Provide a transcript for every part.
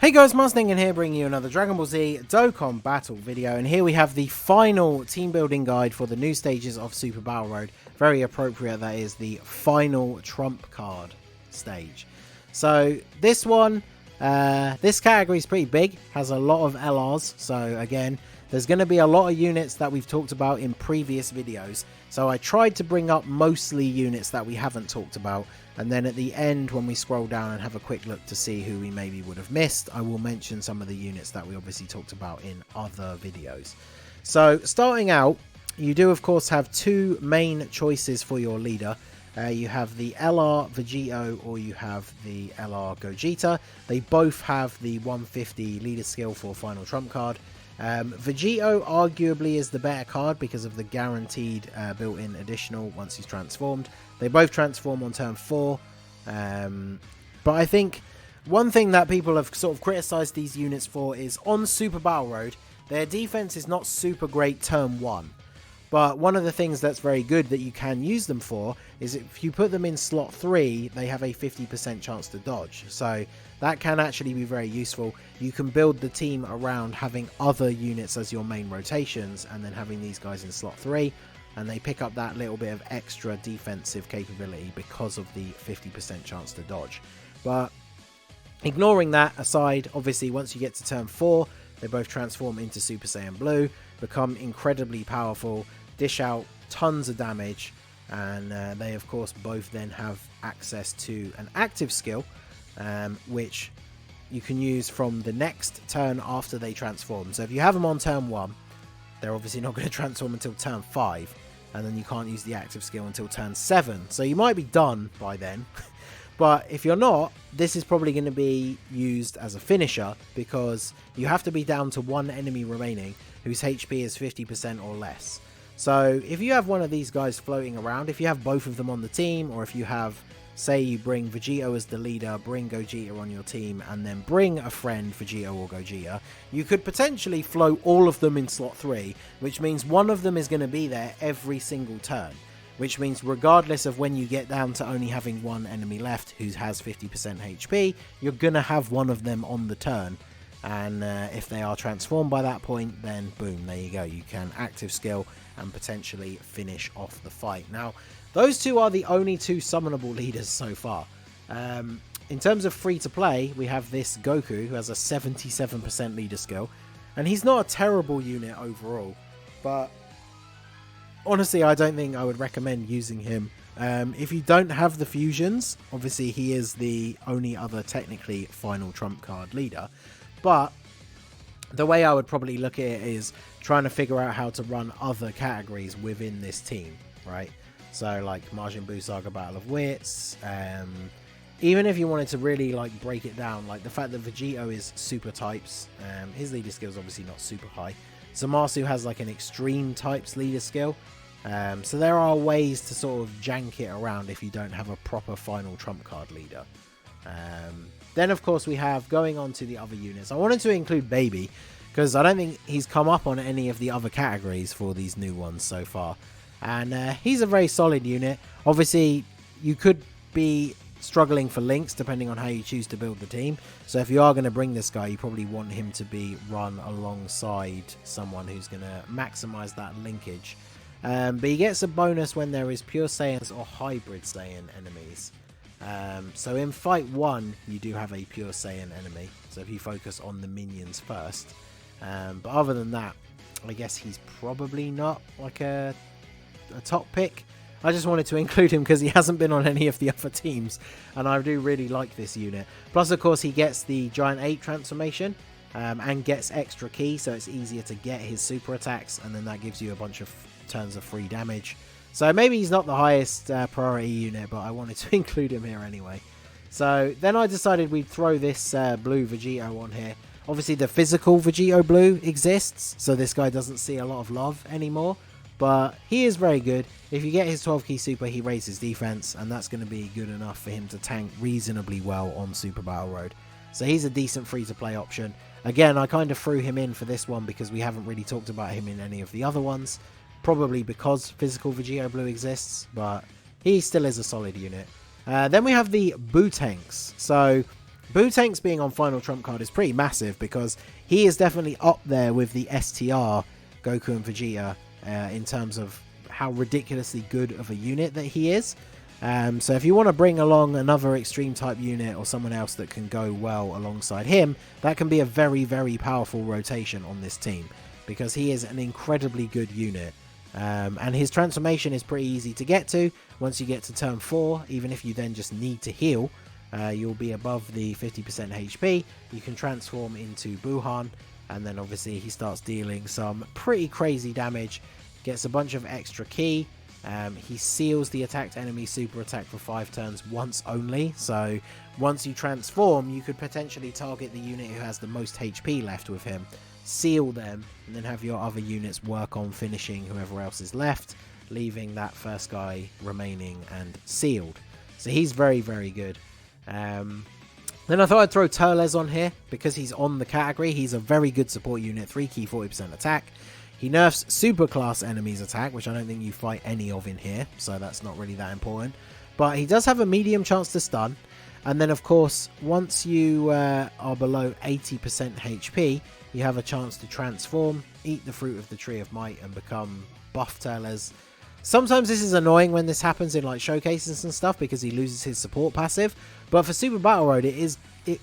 Hey guys, Mustang here bringing you another Dragon Ball Z Dokkan battle video, and here we have the final team building guide for the new stages of Super Battle Road. Very appropriate, that is the final trump card stage. So this one, this category is pretty big, has a lot of LRs, so again, there's going to be a lot of units that we've talked about in previous videos. So I tried to bring up mostly units that we haven't talked about. And then at the end, when we scroll down and have a quick look to see who we maybe would have missed, I will mention some of the units that we obviously talked about in other videos. So starting out, you do of course have two main choices for your leader. You have the LR Vegito or you have the LR Gogeta. They both have the 150 leader skill for final trump card. Vegito arguably is the better card because of the guaranteed built-in additional once he's transformed. They both transform on turn 4, but I think one thing that people have sort of criticised these units for is on Super Battle Road, their defense is not super great turn 1. But one of the things that's very good that you can use them for is if you put them in slot 3, they have a 50% chance to dodge. So that can actually be very useful. You can build the team around having other units as your main rotations and then having these guys in slot 3. And they pick up that little bit of extra defensive capability because of the 50% chance to dodge. But ignoring that aside, obviously once you get to turn 4, they both transform into Super Saiyan Blue, become incredibly powerful, dish out tons of damage, and they of course both then have access to an active skill, which you can use from the next turn after they transform. So if you have them on turn 1, they're obviously not going to transform until turn 5, and then you can't use the active skill until turn 7. So you might be done by then. But if you're not, this is probably going to be used as a finisher because you have to be down to one enemy remaining whose HP is 50% or less. So if you have one of these guys floating around, if you have both of them on the team, or if you have, say you bring Vegito as the leader, bring Gogeta on your team, and then bring a friend, Vegito or Gogeta, you could potentially float all of them in slot 3, which means one of them is going to be there every single turn. Which means regardless of when you get down to only having one enemy left who has 50% HP, you're going to have one of them on the turn. And if they are transformed by that point, then boom, there you go. You can active skill and potentially finish off the fight. Now, those two are the only two summonable leaders so far. In terms of free to play, we have this Goku who has a 77% leader skill. And he's not a terrible unit overall, but honestly, I don't think I would recommend using him. If you don't have the fusions, obviously he is the only other technically final trump card leader. But the way I would probably look at it is trying to figure out how to run other categories within this team, right? So like Majin Buu Saga Battle of Wits. Even if you wanted to really like break it down, like the fact that Vegito is super types, his leader skill is obviously not super high. Zamasu has like an extreme types leader skill. So there are ways to sort of jank it around if you don't have a proper final trump card leader. Then of course we have, going on to the other units, I wanted to include Baby because I don't think he's come up on any of the other categories for these new ones so far. And he's a very solid unit. Obviously you could be struggling for links depending on how you choose to build the team. So if you are going to bring this guy, you probably want him to be run alongside someone who's going to maximize that linkage. But he gets a bonus when there is pure Saiyans or hybrid Saiyan enemies. So in fight 1, you do have a pure Saiyan enemy. So if you focus on the minions first. But other than that, I guess he's probably not like a top pick. I just wanted to include him because he hasn't been on any of the other teams. And I do really like this unit. Plus, of course, he gets the Giant Ape transformation. And gets extra ki, so it's easier to get his super attacks. And then that gives you a bunch of turns of free damage. So maybe he's not the highest priority unit, but I wanted to include him here anyway. So then I decided we'd throw this blue Vegito on here. Obviously the physical Vegito blue exists, so this guy doesn't see a lot of love anymore. But he is very good. If you get his 12 key super, he raises defense, and that's going to be good enough for him to tank reasonably well on Super Battle Road. So he's a decent free to play option. Again, I kind of threw him in for this one because we haven't really talked about him in any of the other ones. Probably because physical Vegito Blue exists, but he still is a solid unit. Then we have the Bootanks. So Bootank's being on final trump card is pretty massive because he is definitely up there with the STR Goku and Vegeta in terms of how ridiculously good of a unit that he is. So if you want to bring along another extreme type unit or someone else that can go well alongside him, that can be a very, very powerful rotation on this team because he is an incredibly good unit. And his transformation is pretty easy to get to. Once you get to turn 4, even if you then just need to heal, you'll be above the 50% HP. You can transform into Buhan, and then obviously he starts dealing some pretty crazy damage, gets a bunch of extra ki. He seals the attacked enemy super attack for 5 turns once only, so once you transform you could potentially target the unit who has the most HP left with him, seal them, and then have your other units work on finishing whoever else is left, leaving that first guy remaining and sealed. So he's very, very good. Then I thought I'd throw Turles on here because he's on the category. He's a very good support unit, 3 ki, 40% attack. He nerfs super class enemies attack, which I don't think you fight any of in here, so that's not really that important. But he does have a medium chance to stun. And then, of course, once you are below 80% HP, you have a chance to transform, eat the fruit of the Tree of Might, and become buff Turles. Sometimes this is annoying when this happens in like showcases and stuff because he loses his support passive. But for Super Battle Road,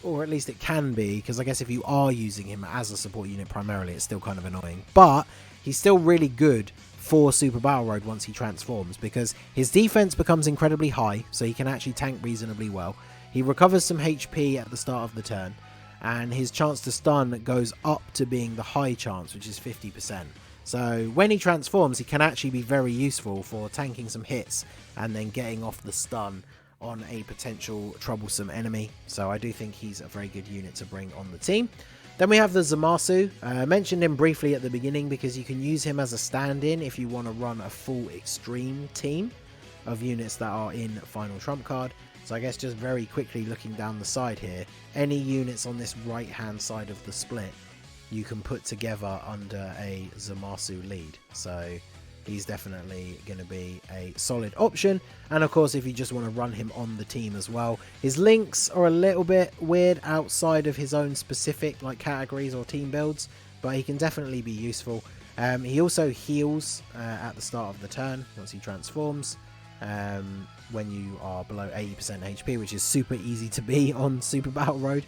or at least it can be, because I guess if you are using him as a support unit primarily, it's still kind of annoying. But he's still really good for Super Battle Road once he transforms because his defense becomes incredibly high, so he can actually tank reasonably well. He recovers some HP at the start of the turn, and his chance to stun goes up to being the high chance, which is 50%. So when he transforms, he can actually be very useful for tanking some hits and then getting off the stun on a potential troublesome enemy. So I do think he's a very good unit to bring on the team. Then we have the Zamasu. I mentioned him briefly at the beginning because you can use him as a stand-in if you want to run a full extreme team of units that are in final trump card. So I guess just very quickly looking down the side here, any units on this right hand side of the split you can put together under a Zamasu lead. So he's definitely going to be a solid option. And of course, if you just want to run him on the team as well, his links are a little bit weird outside of his own specific like categories or team builds, but he can definitely be useful. He also heals at the start of the turn once he transforms when you are below 80% HP, which is super easy to be on Super Battle Road.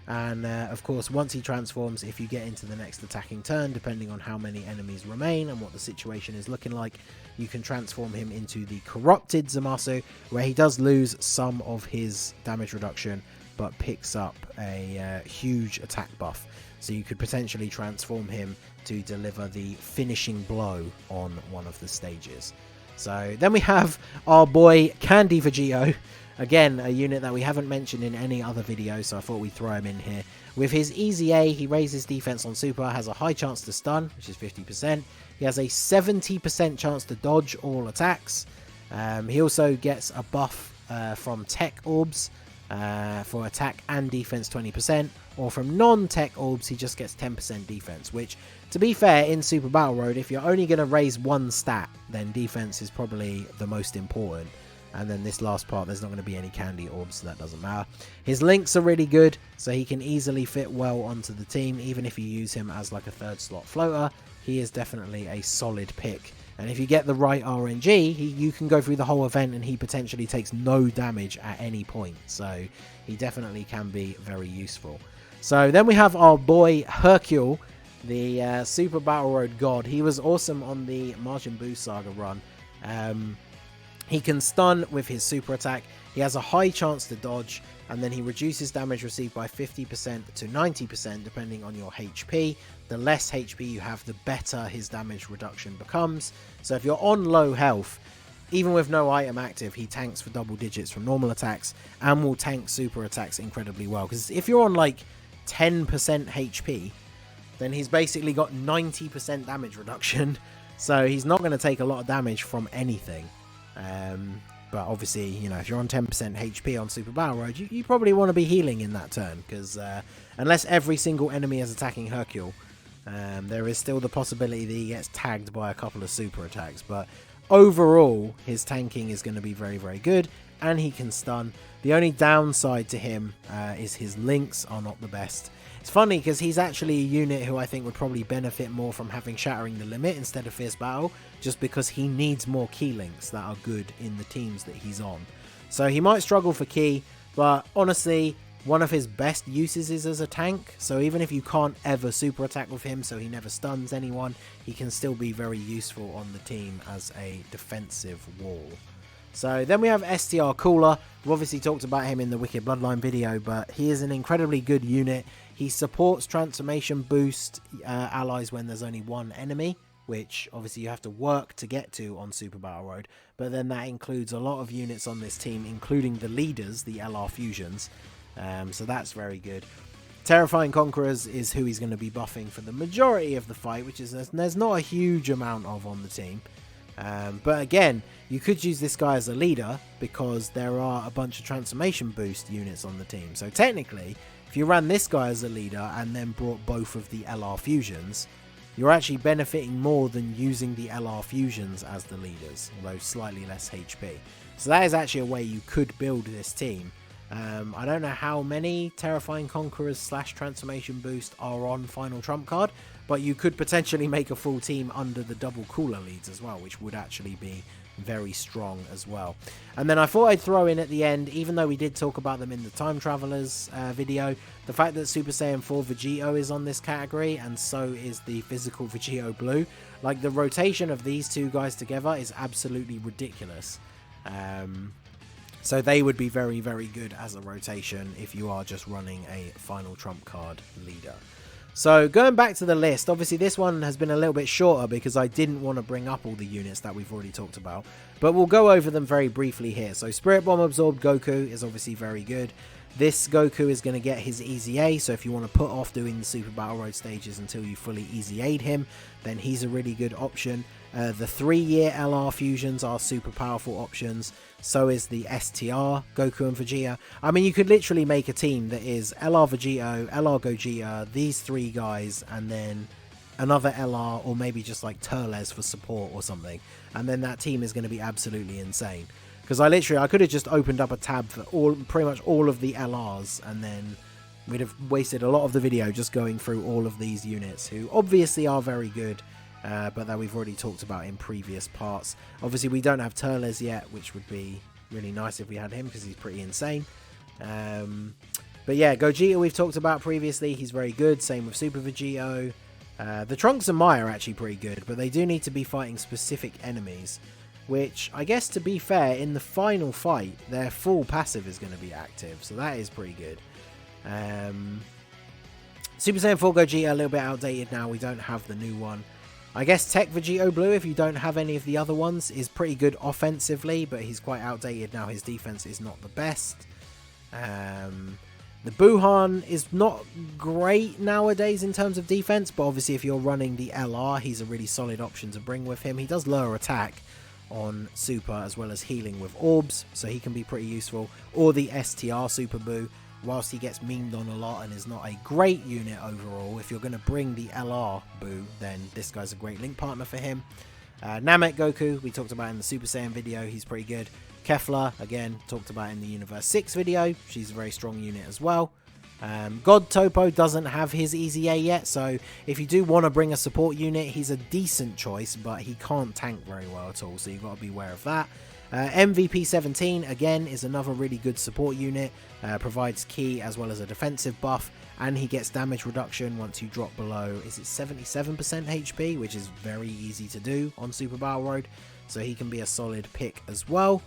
And of course, once he transforms, if you get into the next attacking turn, depending on how many enemies remain and what the situation is looking like, you can transform him into the corrupted Zamasu, where he does lose some of his damage reduction but picks up a huge attack buff. So you could potentially transform him to deliver the finishing blow on one of the stages. So then we have our boy Candy Vegito. Again, a unit that we haven't mentioned in any other video, so I thought we'd throw him in here. With his Easy A, he raises defense on super, has a high chance to stun, which is 50%. He has a 70% chance to dodge all attacks. He also gets a buff from Tech Orbs for attack and defense 20%, or from non-Tech Orbs, he just gets 10% defense, which, to be fair, in Super Battle Road, if you're only going to raise one stat, then defense is probably the most important. And then this last part, there's not going to be any candy orbs, so that doesn't matter. His links are really good, so he can easily fit well onto the team. Even if you use him as like a third slot floater, he is definitely a solid pick. And if you get the right RNG, you can go through the whole event and he potentially takes no damage at any point. So he definitely can be very useful. So then we have our boy Hercule, the Super Battle Road god. He was awesome on the Majin Buu Saga run. He can stun with his super attack. He has a high chance to dodge, and then he reduces damage received by 50% to 90% depending on your HP. The less HP you have, the better his damage reduction becomes. So if you're on low health, even with no item active, he tanks for double digits from normal attacks and will tank super attacks incredibly well. Because if you're on like 10% HP, then he's basically got 90% damage reduction. So he's not going to take a lot of damage from anything. But obviously, you know, if you're on 10% HP on Super Battle Road, you probably want to be healing in that turn, because unless every single enemy is attacking Hercule, there is still the possibility that he gets tagged by a couple of super attacks. But overall, his tanking is going to be very, very good, and he can stun. The only downside to him is his links are not the best. It's funny because he's actually a unit who I think would probably benefit more from having Shattering the Limit instead of Fierce Battle, just because he needs more key links that are good in the teams that he's on. So he might struggle for key, but honestly, one of his best uses is as a tank. So even if you can't ever super attack with him so he never stuns anyone, he can still be very useful on the team as a defensive wall. So then we have Str Cooler. We've obviously talked about him in the Wicked Bloodline video, but he is an incredibly good unit. He supports transformation boost allies when there's only one enemy, which obviously you have to work to get to on Super Battle Road. But then that includes a lot of units on this team, including the leaders, the LR Fusions. So that's very good. Terrifying Conquerors is who he's going to be buffing for the majority of the fight, which is there's not a huge amount of on the team. But again, you could use this guy as a leader because there are a bunch of transformation boost units on the team. So technically, if you ran this guy as a leader and then brought both of the LR Fusions, you're actually benefiting more than using the LR Fusions as the leaders, although slightly less HP. So that is actually a way you could build this team. I don't know how many Terrifying Conquerors / Transformation Boost are on Final Trump card, but you could potentially make a full team under the double Cooler leads as well, which would actually be very strong as well. And then I thought I'd throw in at the end, even though we did talk about them in the Time Travelers video, the fact that Super Saiyan 4 Vegito is on this category, and so is the physical Vegito Blue. Like, the rotation of these two guys together is absolutely ridiculous. So they would be very, very good as a rotation if you are just running a Final Trump card leader. So going back to the list, obviously this one has been a little bit shorter because I didn't want to bring up all the units that we've already talked about. But we'll go over them very briefly here. So Spirit Bomb Absorbed Goku is obviously very good. This Goku is going to get his Easy A, so if you want to put off doing the Super Battle Road stages until you fully Easy A'd him, then he's a really good option. The 3-year LR fusions are super powerful options. So is the STR, Goku and Vegeta. I mean, you could literally make a team that is LR Vegito, LR Gogeta, these three guys, and then another LR, or maybe just like Turles for support or something. And then that team is going to be absolutely insane. Because I could have just opened up a tab for pretty much all of the LRs, and then we'd have wasted a lot of the video just going through all of these units, who obviously are very good, but that we've already talked about in previous parts. Obviously, we don't have Turles yet, which would be really nice if we had him, because he's pretty insane. But yeah, Gogeta we've talked about previously, he's very good, same with Super Vegito. The Trunks and Mai are actually pretty good, but they do need to be fighting specific enemies. Which, I guess to be fair, in the final fight, their full passive is going to be active. So that is pretty good. Super Saiyan 4 Gogeta, a little bit outdated now. We don't have the new one. I guess Tech Vegito Blue, if you don't have any of the other ones, is pretty good offensively. But he's quite outdated now. His defense is not the best. The Buhan is not great nowadays in terms of defense. But obviously, if you're running the LR, he's a really solid option to bring with him. He does lower attack on Super, as well as healing with orbs, so he can be pretty useful. Or the STR Super Boo, whilst he gets memed on a lot and is not a great unit overall, if you're going to bring the LR Boo, then this guy's a great link partner for him. Namek Goku, we talked about in the Super Saiyan video, he's pretty good. Kefla, again, talked about in the Universe 6 video, she's a very strong unit as well. God Topo doesn't have his Easy A yet, so if you do want to bring a support unit, he's a decent choice, but he can't tank very well at all, so you've got to be aware of that. MVP 17, again, is another really good support unit, provides key as well as a defensive buff, and he gets damage reduction once you drop below, is it 77% HP, which is very easy to do on Super Battle Road, so he can be a solid pick as well.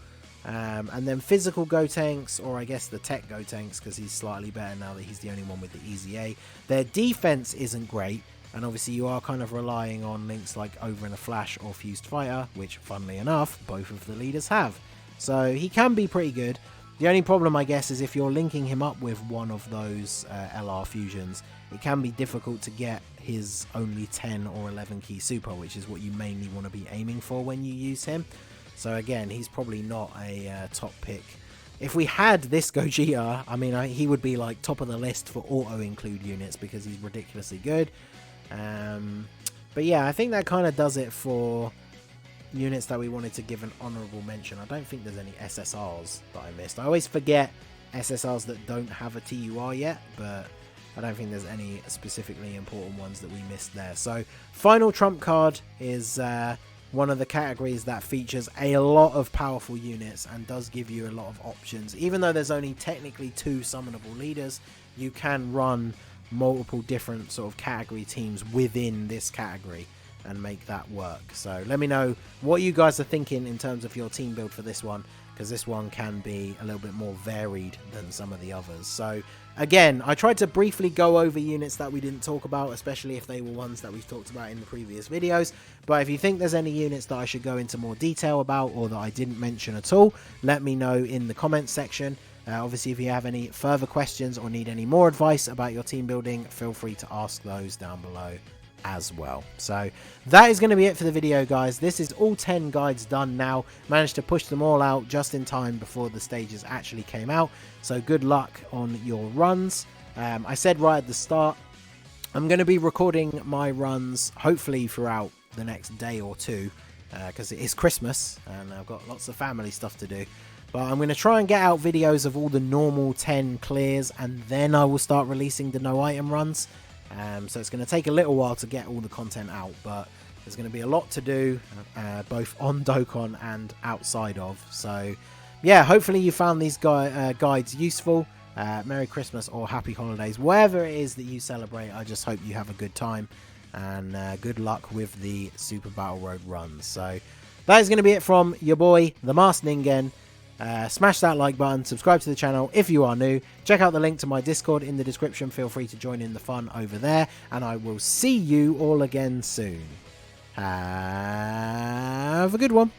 And then physical Gotenks, or I guess the tech Gotenks, because he's slightly better now that he's the only one with the Easy A. Their defense isn't great, and obviously you are kind of relying on links like Over in a Flash or Fused Fighter, which funnily enough, both of the leaders have. So he can be pretty good. The only problem, I guess, is if you're linking him up with one of those LR fusions, it can be difficult to get his only 10 or 11 key super, which is what you mainly want to be aiming for when you use him. So again, he's probably not a top pick. If we had this Gogeta, I mean, he would be like top of the list for auto-include units because he's ridiculously good. But yeah, I think that kind of does it for units that we wanted to give an honourable mention. I don't think there's any SSRs that I missed. I always forget SSRs that don't have a TUR yet, but I don't think there's any specifically important ones that we missed there. So final trump card is one of the categories that features a lot of powerful units and does give you a lot of options. Even though there's only technically 2 summonable leaders, you can run multiple different sort of category teams within this category and make that work. So let me know what you guys are thinking in terms of your team build for this one, because this one can be a little bit more varied than some of the others. So again, I tried to briefly go over units that we didn't talk about, especially if they were ones that we've talked about in the previous videos. But if you think there's any units that I should go into more detail about or that I didn't mention at all, let me know in the comments section. Obviously, if you have any further questions or need any more advice about your team building, feel free to ask those down below as well. So that is going to be it for the video, guys. This is all 10 guides done now. Managed to push them all out just in time before the stages actually came out. So good luck on your runs. I said right at the start, I'm going to be recording my runs hopefully throughout the next day or two, because it is Christmas and I've got lots of family stuff to do. But I'm going to try and get out videos of all the normal 10 clears, and then I will start releasing the no item runs. So it's going to take a little while to get all the content out, but there's going to be a lot to do, both on Dokkan and outside of. So yeah, hopefully you found these guides useful. Merry Christmas or Happy Holidays, wherever it is that you celebrate. I just hope you have a good time, and good luck with the Super Battle Road runs. So that is going to be it from your boy, the Masked Ningen. Smash that like button, subscribe to the channel if you are new, check out the link to my Discord in the description, feel free to join in the fun over there, and I will see you all again soon. Have a good one.